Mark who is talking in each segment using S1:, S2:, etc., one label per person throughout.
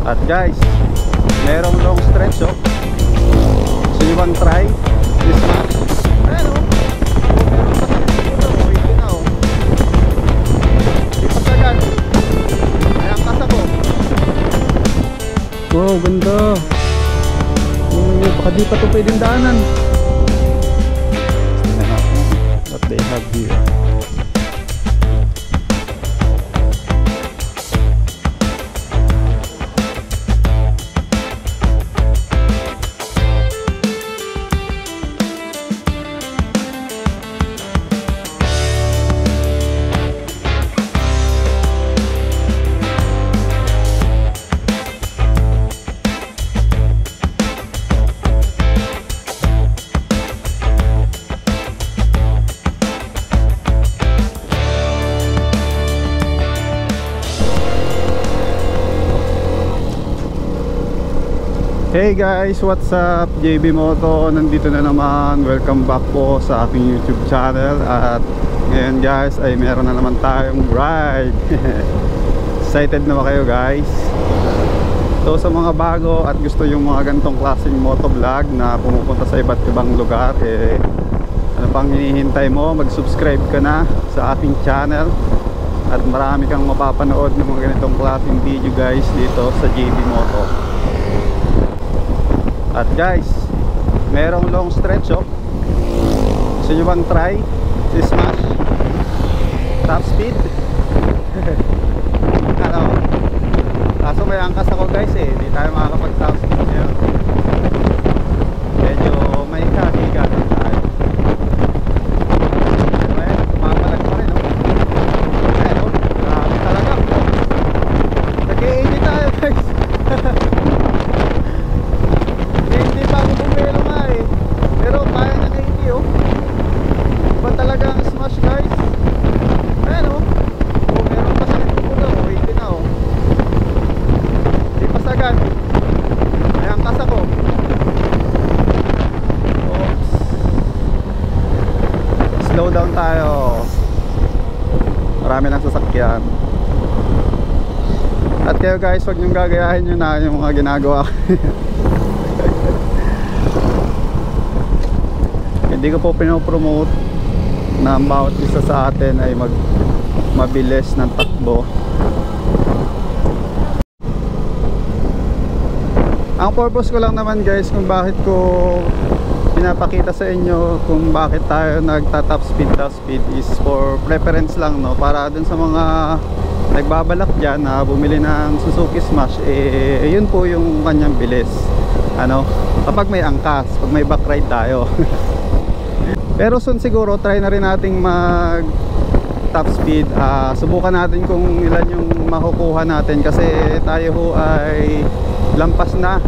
S1: At guys, merong long stretch oh. So you want try this match? Pero meron pa sa siguro oh, hindi na oh. Ipagdagan. Ayan kasa ko. Wow, ganda. Baka di pa ito pwedeng daanan. What they have here. Hey guys, what's up? JB Moto, nandito na naman. Welcome back po sa aking YouTube channel. At ngayon guys ay meron na naman tayong ride. Excited na ba kayo guys? So sa mga bago at gusto yung mga ganitong klaseng motovlog na pumupunta sa iba't ibang lugar, ano pang hinihintay mo? Mag-subscribe ka na sa aking channel. At marami kang mapapanood ng mga ganitong klaseng video guys dito sa JB Moto. At guys, merong long stretch oh. So you want try si Smash top speed? Ano? Kaso may angkas ako guys eh. Hindi tayo makakapag top speed ngayon. Medyo may higa tayo. Well, tumapalag pa rin oh. Pero, grabe talaga. Nag-80 tayo guys. Pero kaya na 80 oh. Iba talaga ang Smash guys. Ayan oh. Oh, meron pa sa nagpupulo oh. 80 na oh. Hindi pa sagad. Ayan kasa ko. Oops. Slow down tayo. Marami ng sasakyan. At kayo guys, huwag niyong gagayahin nyo na yung mga ginagawa. Hindi ko po pinopromote na bawat isa sa atin ay mabilis ng takbo. Ang purpose ko lang naman guys kung bakit ko pinapakita sa inyo kung bakit tayo nagta-top speed is for preference lang no, para dun sa mga nagbabalak dyan na bumili ng Suzuki Smash, yun po yung kanyang bilis ano, kapag may angkas, pag may back ride tayo. Pero soon siguro try na rin nating mag top speed. Subukan natin kung ilan yung makukuha natin kasi tayo ho ay lampas na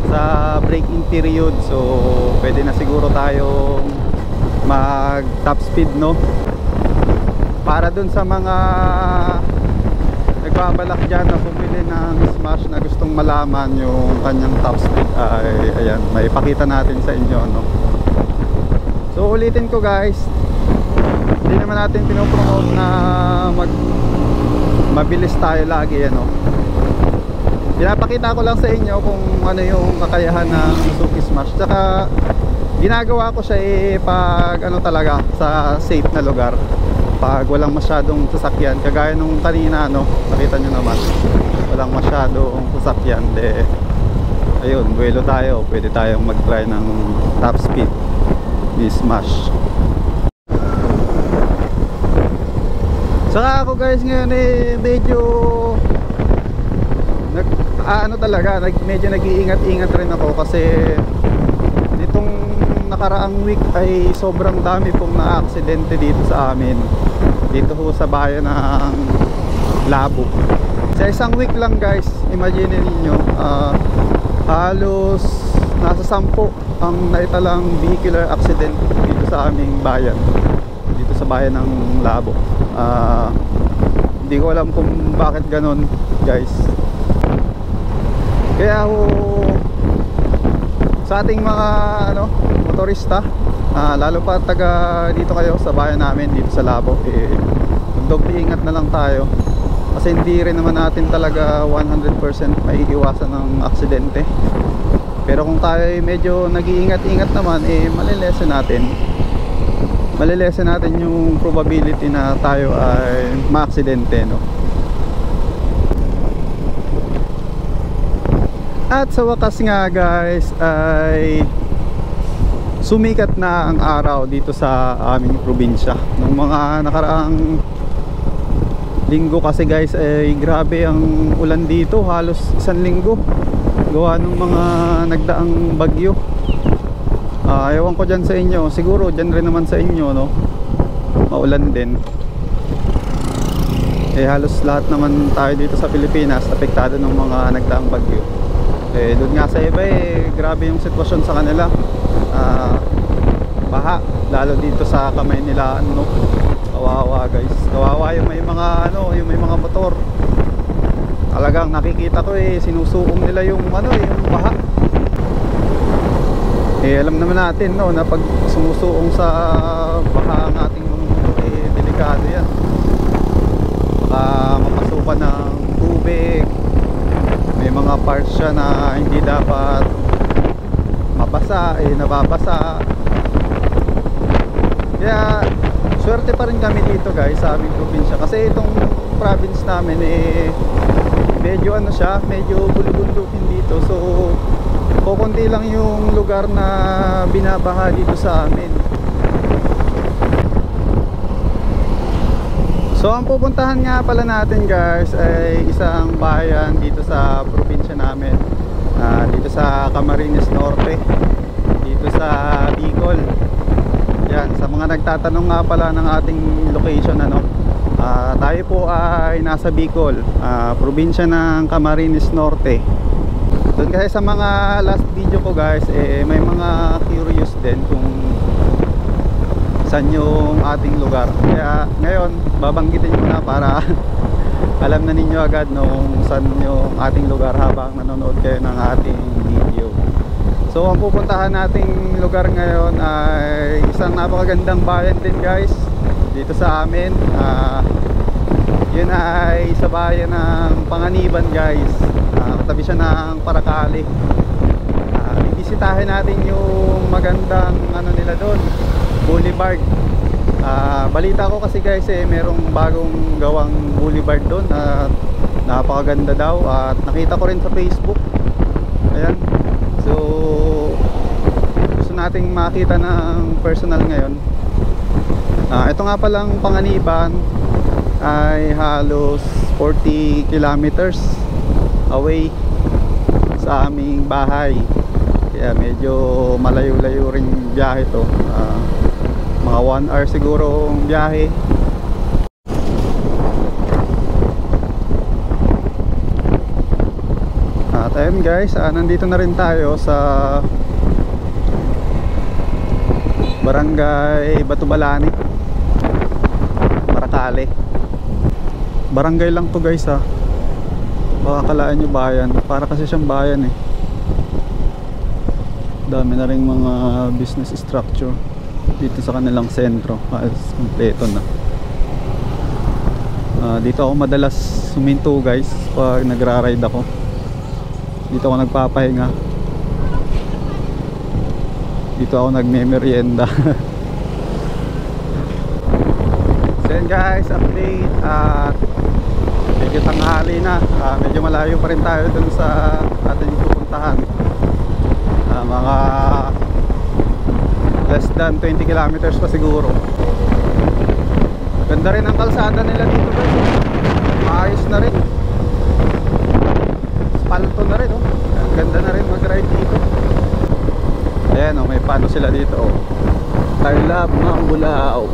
S1: sa braking period. So pwede na siguro tayong mag top speed no. Para dun sa mga nagbabalak dyan na bumili ng Smash na gustong malaman yung kanyang top speed ay ayan, may ipakita natin sa inyo no. So ulitin ko guys, hindi naman natin pinopromote na mabilis tayo lagi ano. Pinapakita ko lang sa inyo kung ano yung kakayahan ng Suzuki Smash. Tsaka ginagawa ko siya pag ano talaga sa safe na lugar, pag walang masyadong sasakyan. Kagaya nung kanina no, nakita nyo naman walang masyadong sasakyan. Ayun, buwelo tayo, pwede tayong mag try ng top speed ni Smash. Saka ako guys ngayon medyo medyo nag-iingat-ingat rin ako kasi nitong nakaraang week ay sobrang dami pong na-aksidente dito sa amin, dito ho sa bayan ng Labo. Sa isang week lang guys, imagine niyo halos nasa 10 ang naitalang vehicular accident dito sa aming bayan, dito sa bayan ng Labo. Hindi ko alam kung bakit ganon guys. Kaya sa ating mga motorista, lalo pa taga dito kayo sa bayan namin dito sa Labo, magdoble ingat na lang tayo Kasi hindi rin naman natin talaga 100% maiiwasan ng aksidente. Pero kung tayo ay medyo nag-iingat-ingat naman, malilesen natin yung probability na tayo ay maaksidente, no? At sa wakas nga guys, ay sumikat na ang araw dito sa aming probinsya. Nung mga nakaraang linggo kasi guys, ay grabe ang ulan dito, halos isang linggo gawa ng mga nagdaang bagyo. Ewan ko dyan sa inyo, siguro dyan rin naman sa inyo, no, maulan din. Halos lahat naman tayo dito sa Pilipinas apektado ng mga nagdaang bagyo. Doon nga sa iba, grabe yung sitwasyon sa kanila. Baha, lalo dito sa kamay nila, ano, kawawa guys, kawawa yung may mga yung may mga motor. Talagang nakikita ko sinusuong nila yung yung baha. Alam naman natin, no, na pag sumusuong sa baha ang ating mga motor, delikado yan. Baka mapasukan ng tubig, may mga parts siya na hindi dapat mabasa, nababasa. Kaya swerte pa rin kami dito guys sa aming probinsya, kasi itong province namin medyo medyo bulubundukin dito. So kukunti lang yung lugar na binabaha dito sa amin. So ang pupuntahan nga pala natin guys ay isang bayan dito sa probinsya namin, dito sa Camarines Norte, dito sa Bicol. Yan, sa mga nagtatanong nga pala ng ating location, tayo po ay nasa Bicol, probinsya ng Camarines Norte. Doon kasi sa mga last video ko guys, may mga curious din kung saan yung ating lugar. Kaya ngayon babanggitin ko na para alam na ninyo agad kung saan yung ating lugar habang nanonood kayo ng ating video. So ang pupuntahan nating lugar ngayon ay isang napakagandang bayan din guys dito sa amin. Yun ay sa bayan ng Panganiban guys, katabi siya ng Paracale. Bibisitahin natin yung magandang nila doon, boulevard. Balita ko kasi guys merong bagong gawang boulevard doon at napakaganda daw, at nakita ko rin sa Facebook. Ayan, so gusto nating makita ng personal ngayon. Ito nga palang Panganiban ay halos 40 kilometers away sa aming bahay. Kaya medyo malayo-layo rin biyahe to. Mga 1 hour siguro ang biyahe. At ayun guys, nandito na rin tayo sa Barangay Batubalani, Paracale. Barangay lang to guys, baka kalaan nyo bayan, para kasi siyang bayan dami na rin mga business structure dito sa kanilang sentro. Kompleto na. Dito ako madalas suminto guys pag nagra-ride ako. Dito ako nagpapahinga, dito ako nagme-merienda. So yun guys, update. Medyo tanghali na, medyo malayo pa rin tayo dun sa ating pupuntahan. Mga less than 20 kilometers pa siguro. Ganda rin ang kalsada nila dito guys, maayos na rin, spalto na rin, ganda na rin mag-ride dito. Ayan, may pano sila dito, Tarlab, Mambulao.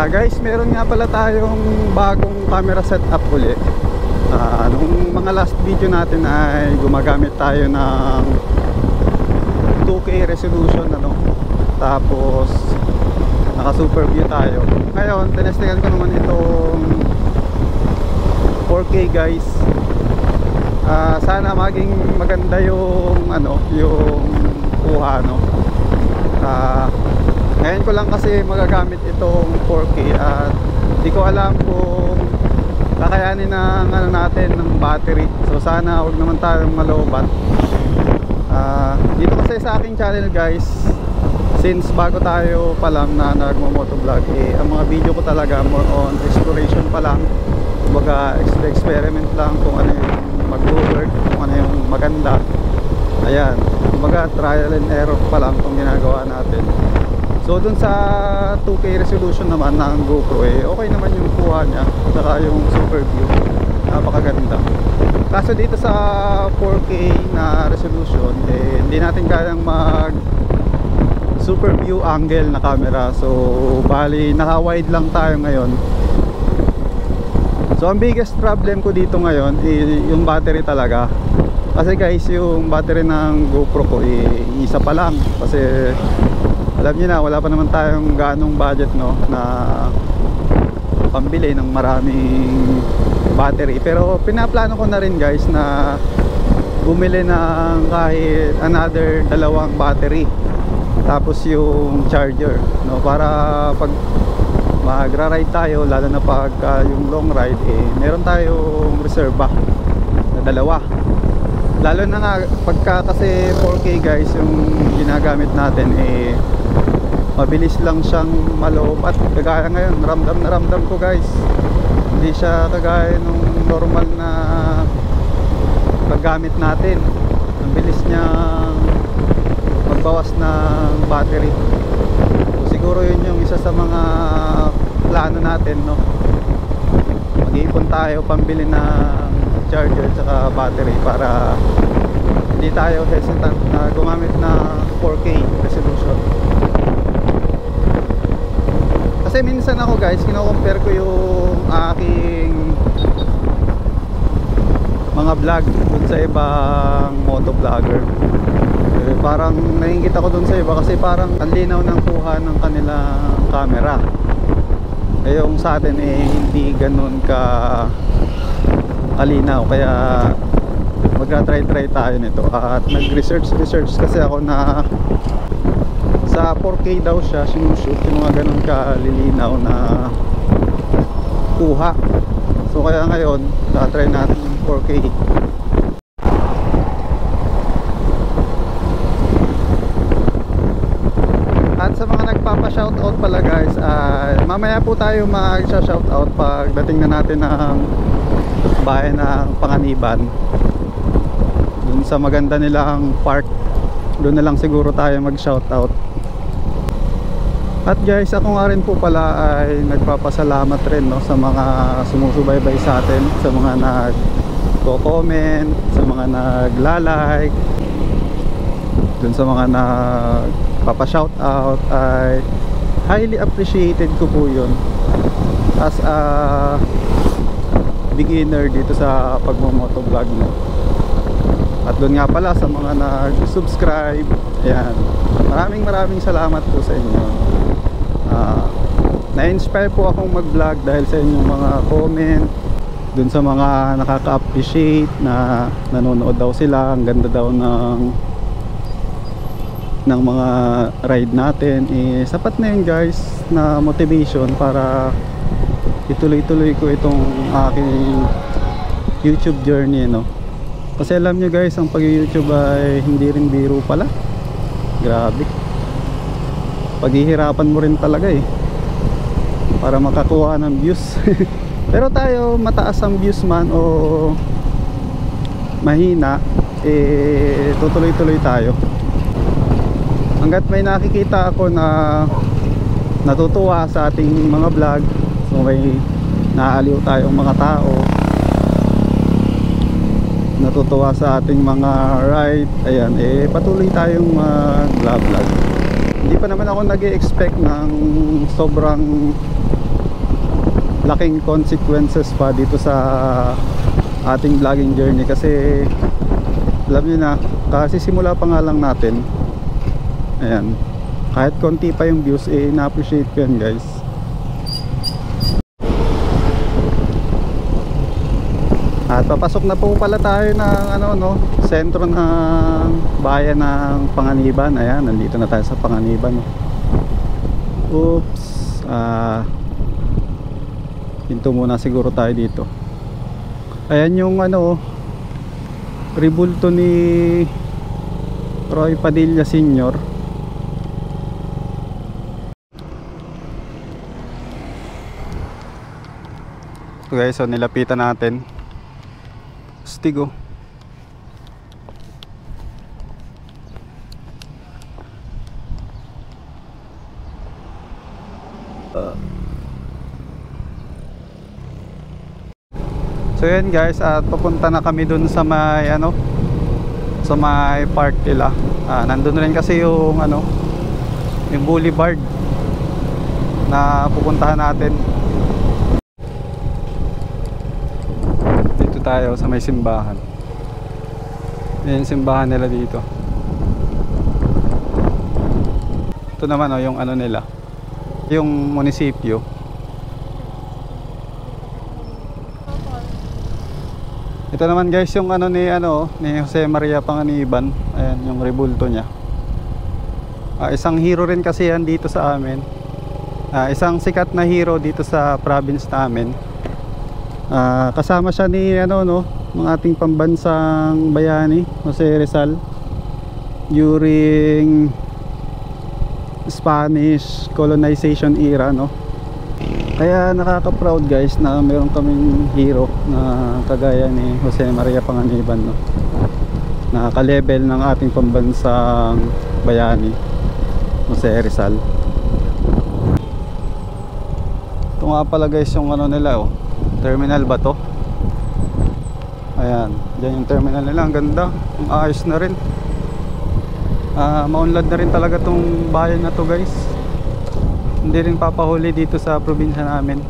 S1: Guys, meron nga pala tayong bagong camera setup ulit. Nung mga last video natin ay gumagamit tayo ng 2K resolution, tapos naka super view tayo. Ngayon tinestingan ko naman itong 4K guys. Sana maging maganda yung yung kuha, ngayon ko lang kasi magagamit itong 4K at Hindi ko alam kung kakayanin ng ano natin ng battery. So sana huwag naman tayong malobat. Dito kasi sa aking channel guys, since bago tayo pa lang na nagmo-motovlog, ang mga video ko talaga more on exploration pa lang. Kumbaga experiment lang kung ano yung mag-work, kung ano yung maganda. Ayan, kumbaga trial and error pa lang kung ginagawa natin. So dun sa 2K resolution naman ng GoPro, okay naman yung kuha niya, saka yung super view, napakaganda. Kaso dito sa 4K na resolution, hindi natin kayang mag super view angle na camera. So bali naka wide lang tayo ngayon. So ang biggest problem ko dito ngayon yung battery talaga. Kasi guys, yung battery ng GoPro ko isa pa lang. Kasi alam niyo na, wala pa naman tayong ganong budget no na pambili ng maraming battery. Pero pinaplano ko na rin guys na bumili ng kahit another dalawang battery, tapos yung charger no, para pag magra-ride tayo, lalo na pag yung long ride, meron tayong reserva na dalawa. Lalo na nga pagka kasi 4K guys yung ginagamit natin, mabilis lang siyang malobat. Kagaya ngayon, ramdam na ramdam ko guys, hindi siya kagaya nung normal na paggamit natin. Ang bilis niyang magbawas ng battery. So, siguro yun yung isa sa mga plano natin no, mag-iipon tayo pambili ng charger at battery para hindi tayo hesitant na gumamit na 4K resolution. Kasi minsan ako guys, kino-compare ko yung aking mga vlog dun sa ibang motovlogger. Parang naiingit ako dun sa iba kasi parang ang linaw ng kuha ng kanilang camera. Yung sa atin hindi ganun ka kalinaw, kaya magra-try tayo nito. At nag-research kasi ako na sa 4K daw siya sinushoot yung mga ganun kalilinaw na kuha. So kaya ngayon try natin yung 4K. At sa mga nagpapa-shoutout pala guys, mamaya po tayo mag-shoutout pagdating na natin ng bayan ng Panganiban. Dun sa maganda nilang park, doon na lang siguro tayo mag-shoutout. At guys, ako nga rin po pala ay nagpapasalamat rin no, sa mga sumusubaybay sa atin, sa mga nag-comment, sa mga nagla-like, dun sa mga nagpapa-shoutout, ay highly appreciated ko po yun as a beginner dito sa pagmo-motovlog no. At doon nga pala sa mga nag-subscribe, ayan, maraming salamat po sa inyo. Na-inspire po akong mag-vlog dahil sa inyong mga comment, dun sa mga nakaka-appreciate na nanonood daw sila, ang ganda daw ng mga ride natin. Sapat na yun guys na motivation para ituloy-tuloy ko itong aking YouTube journey no. Kasi alam nyo guys, ang pag-YouTube ay hindi rin biro pala. Grabe, paghihirapan mo rin talaga para makakuha ng views. Pero tayo, mataas ang views man o mahina, tutuloy-tuloy tayo hanggat may nakikita ako na natutuwa sa ating mga vlog. So may naaliw tayong mga tao, natutuwa sa ating mga ride, ayan, patuloy tayong mag-vlog. Hindi pa naman ako nag-e-expect ng sobrang laking consequences pa dito sa ating vlogging journey. Kasi alam niyo na, kasi simula pa nga lang natin. Ayan, kahit konti pa yung views, na-appreciate ko yan guys. At papasok na po pala tayo ng sentro ng bayan ng Panganiban. Ayan, nandito na tayo sa Panganiban. Oops. Pinto muna siguro tayo dito. Ayan yung ano, rebulto ni Roy Padilla Sr. So guys, so nilapitan natin. Stigo. So yan guys, at papunta na kami dun sa may ano, sa may park nila. Nandun rin kasi yung ano, yung boulevard na pupuntahan natin. Dito tayo sa may simbahan. Yan yung simbahan nila dito. Ito naman oh, yung ano nila, yung munisipyo. Ito naman guys yung ano ni Jose Maria Panganiban. Ayan yung rebulto niya. Isang hero rin kasi yan dito sa amin. Isang sikat na hero dito sa province namin. Kasama siya ni ng ating pambansang bayani Jose Rizal during Spanish colonization era, no? Kaya nakaka-proud guys na meron kaming hero na kagaya ni Jose Maria Panganiban, no? Nakaka-level ng ating pambansang bayani Jose Rizal. Ito nga pala guys yung ano nila oh, terminal ba to? Ayan, dyan yung terminal nila, ang ganda, ang ayos na rin. Maunlad na rin talaga tong bayan na to guys. Hindi rin papahuli dito sa probinsya namin.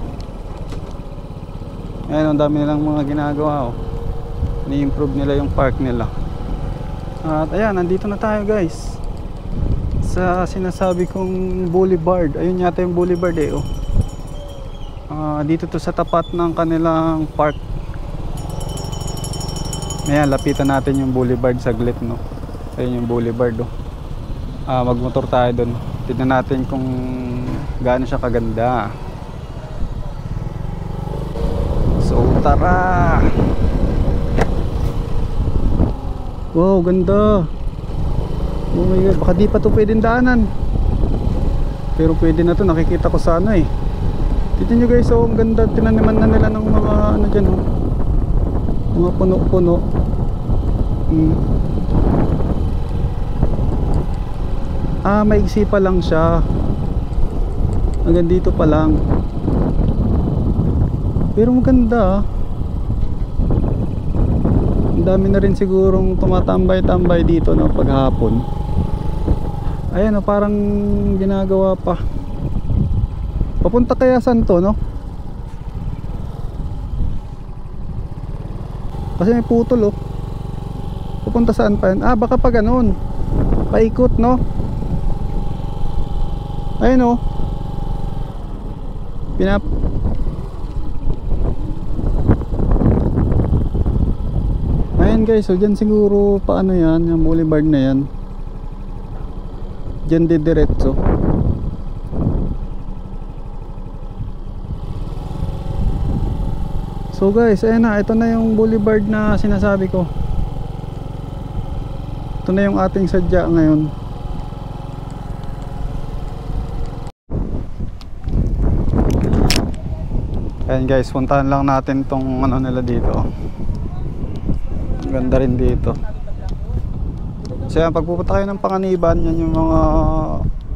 S1: Ayan, ang dami nilang mga ginagawa oh. Ni-improve nila yung park nila. At ayan, nandito na tayo guys sa sinasabi kong boulevard. Ayun yata yung boulevard eh oh. Dito to sa tapat ng kanilang park. Ayan, lapitan natin yung boulevard saglit, no? Ayun yung boulevard oh. Magmotor tayo dun. Tignan natin kung gaano siya kaganda. So tara. Wow, ganda. Oh my god, baka di pa to pwedeng daanan. Pero pwede na to, nakikita ko sa ano eh. Tignan nyo guys, oh, ang ganda. Tinaniman na nila ng mga ano dyan oh. Mga puno-puno. Maigsi pa lang siya. Hanggang dito pa lang. Pero maganda. Ang dami na rin sigurong tumatambay-tambay dito no, paghapon. Ayan o, parang ginagawa pa. Papunta kaya saan to, no? Kasi may putol oh. Papunta saan pa yan? Baka pa ganun. Paikot, no? Ayun oh. Ayan guys, so dyan siguro paano yan, yung boulevard na yan. Dyan diretso. So guys, ayan na, ito na yung boulevard na sinasabi ko. Ito na yung ating sadya ngayon. Ayan guys, puntahan lang natin tong ano nila dito. Ang ganda rin dito. So yan, pagpupunta kayo ng Panganiban, yan yung mga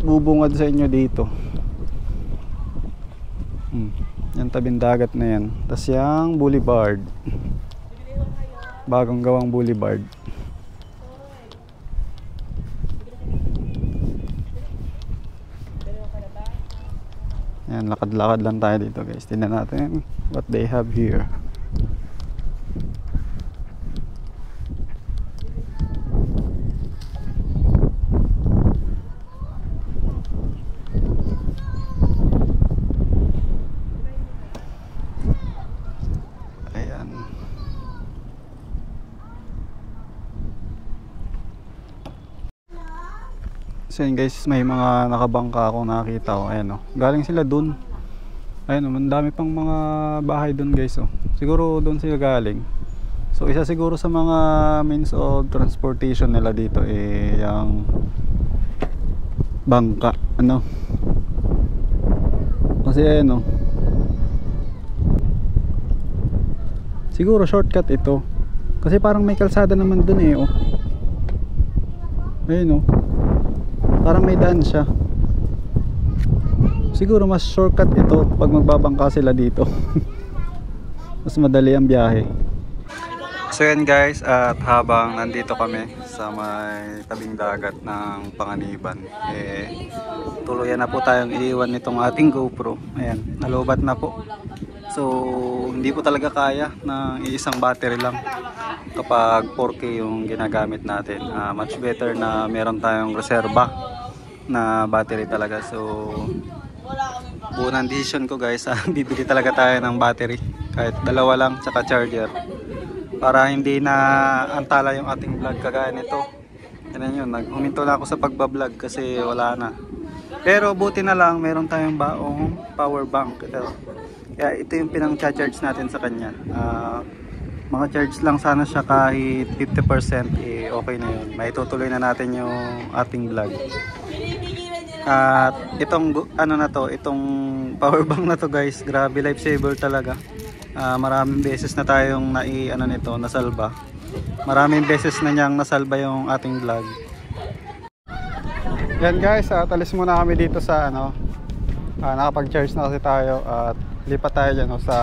S1: bubungad sa inyo dito. Yan tabing dagat na yan. Tas yung boulevard, bagong gawang boulevard. Yan, lakad-lakad lang tayo dito guys. Tingnan natin what they have here. Ayan. So yun guys, may mga nakabangka akong nakita ko. Ayan o, galing sila dun. Ayun naman, dami pang mga bahay doon guys, oh. Siguro doon sila galing. So isa siguro sa mga means of transportation nila dito yung bangka, ano. Kasi ayun, oh. Siguro shortcut ito. Kasi parang may kalsada naman doon oh. Ayun, oh. Parang may daan siya. Siguro mas shortcut ito pag magbabangka sila dito. Mas madali ang biyahe. So yan guys, at habang nandito kami sa may tabing dagat ng Panganiban, tuluyan na po tayong iiwan nitong ating GoPro. Ayan, nalobat na po. So hindi po talaga kaya ng isang battery lang kapag 4K yung ginagamit natin. Much better na meron tayong reserba na battery talaga. So unang decision ko guys, bibili talaga tayo ng battery, kahit dalawa lang, tsaka charger, para hindi na antala yung ating vlog kagaya nito. Yan yun, huminto na ako sa pagbablog kasi wala na. Pero buti na lang meron tayong baong power bank ito. Kaya ito yung pinang-charge natin sa kanya. Mga charge lang sana siya kahit 50%, okay na yun, maitutuloy na natin yung ating vlog. At itong ano na to, itong power bank na to guys, grabe, lifesaver talaga. Maraming beses na tayong nito, nasalba. Maraming beses na niyang nasalba yung ating vlog. Yan guys, alis muna kami dito sa ano, nakapag-charge na kasi tayo at lipat tayo dyan sa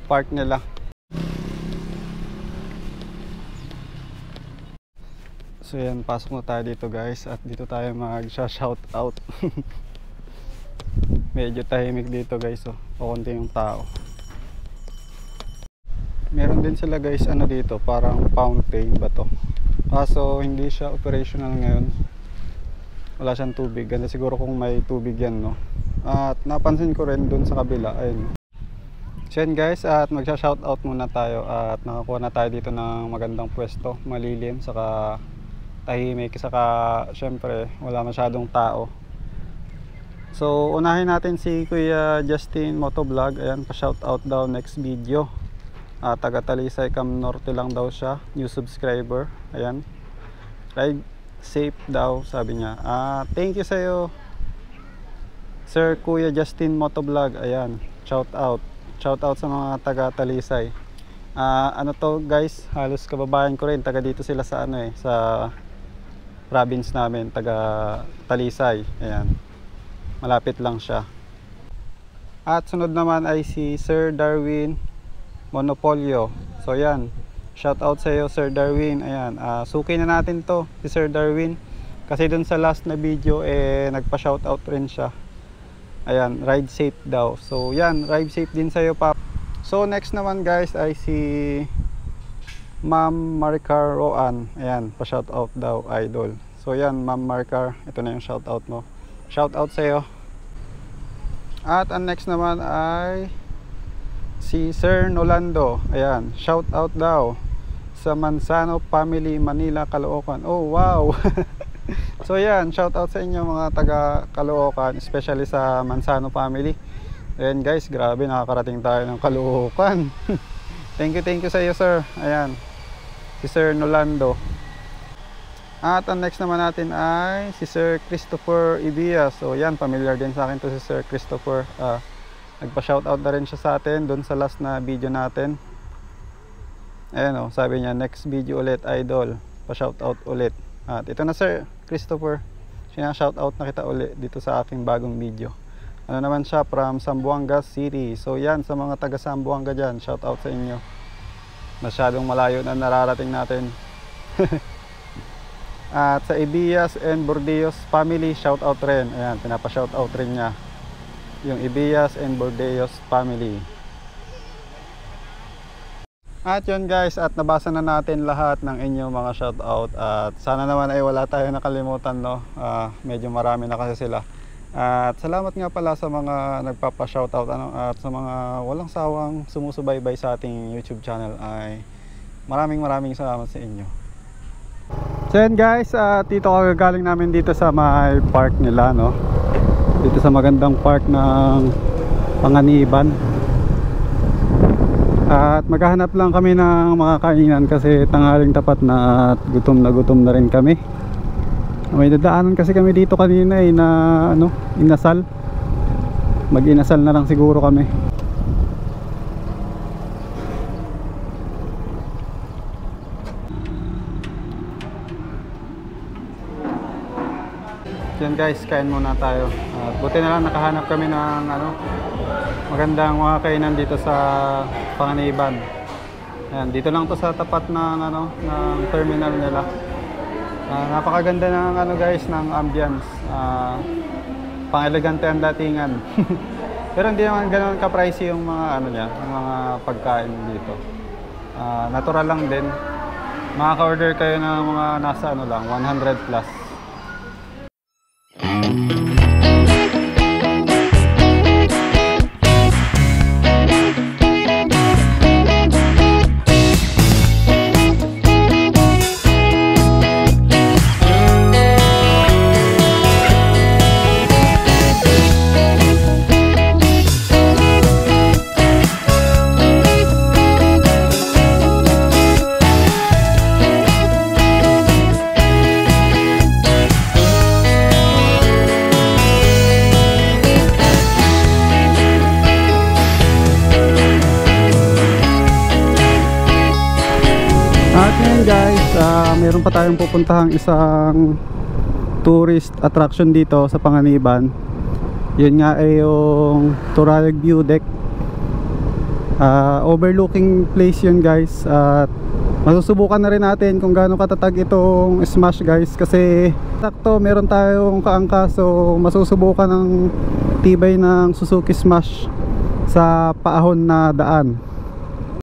S1: park nila. So yan, pasok na tayo dito guys, at dito tayo mag-shout out. Medyo tahimik dito guys, oh. Kukunti yung tao. Meron din sila guys, ano dito, parang fountain ba to? Kaso hindi siya operational ngayon. Wala siyang tubig. Ganda siguro kung may tubig yan, no? At napansin ko rin dun sa kabila, ayun. So yan guys, at mag-shout out muna tayo, at nakakuha na tayo dito ng magandang pwesto, malilim, saka tahimik, saka syempre wala masyadong tao. So unahin natin si Kuya Justin Motovlog. Ayan, pa-shout out daw next video. Taga Talisay Cam Norte lang daw siya, new subscriber. Ayan, ride safe daw sabi niya. Thank you sa'yo Sir Kuya Justin Motovlog. Ayan, shout out sa mga taga Talisay. Ano to guys, halos kababayan ko rin, taga dito sila sa ano sa province namin, taga Talisay. Ayan, malapit lang siya. At sunod naman ay si Sir Darwin Monopolio. So yan, shout out sa iyo Sir Darwin. Ayan, suki na natin to si Sir Darwin kasi dun sa last na video nagpa-shout out rin siya. Ayan, ride safe daw. So yan, ride safe din sa iyo, Pap. So next naman guys ay si Ma'am Maricar Roan. Ayan, pa-shout out daw, idol. So yan, Ma'am Maricar, ito na yung shout out mo. Shout out sa iyo. At ang next naman ay si Sir Nolando. Ayan, shout out daw sa Manzano Family, Manila, Caloocan. Oh wow. So yan, shout out sa inyo mga taga Caloocan, especially sa Manzano Family. Ayan guys, grabe, nakakarating tayo ng Caloocan. Thank you sa iyo sir. Ayan, si Sir Nolando. At ang next naman natin ay si Sir Christopher Ibias. So yan, familiar din sa akin to si Sir Christopher. Nagpa-shoutout na rin siya sa atin doon sa last na video natin. Ayan o, sabi niya, next video ulit idol, pa-shoutout ulit. At ito na Sir Christopher, sinashoutout na kita ulit dito sa aking bagong video. Ano naman siya, from Zamboanga City. So yan, sa mga taga Zamboanga dyan, shoutout sa inyo. Masyadong malayo na nararating natin. At sa Ibias and Bordeos family, shoutout rin. Ayan, pinapa-shoutout rin niya yung Ibias and Bordeos family. At yun guys, at nabasa na natin lahat ng inyong mga shoutout. At sana naman ay wala tayo nakalimutan, no? Medyo marami na kasi sila. At salamat nga pala sa mga nagpapa-shoutout, ano, at sa mga walang sawang sumusubaybay sa ating YouTube channel. Ay maraming salamat sa inyo. So yan guys, dito kagagaling namin dito sa may park nila, no? Dito sa magandang park ng Panganiban. At maghahanap lang kami ng mga kainan kasi tanghaling tapat na at gutom na rin kami. May dadaanan kasi kami dito kanina na inasal. Mag-inasal na lang siguro kami. Yan guys, kain muna tayo. Buti na lang nakahanap kami ng magandang mga kainan dito sa Panganiban. Ayan, dito lang to sa tapat ng ng terminal nila. Napakaganda ng guys ng ambience. Pang-elegante ang datingan. Pero hindi naman ganoon ka-pricey yung mga yung mga pagkain dito. Natural lang din. Makaka-order kayo ng mga nasa 100 plus. Guys, meron pa tayong pupuntahang isang tourist attraction dito sa Panganiban. Yun nga ay yung Turayog View Deck. Overlooking place yun guys. At masusubukan na rin natin kung gaano katatag itong Smash guys. Kasi sakto meron tayong kaangkaso, masusubukan ng tibay ng Suzuki Smash sa paahon na daan.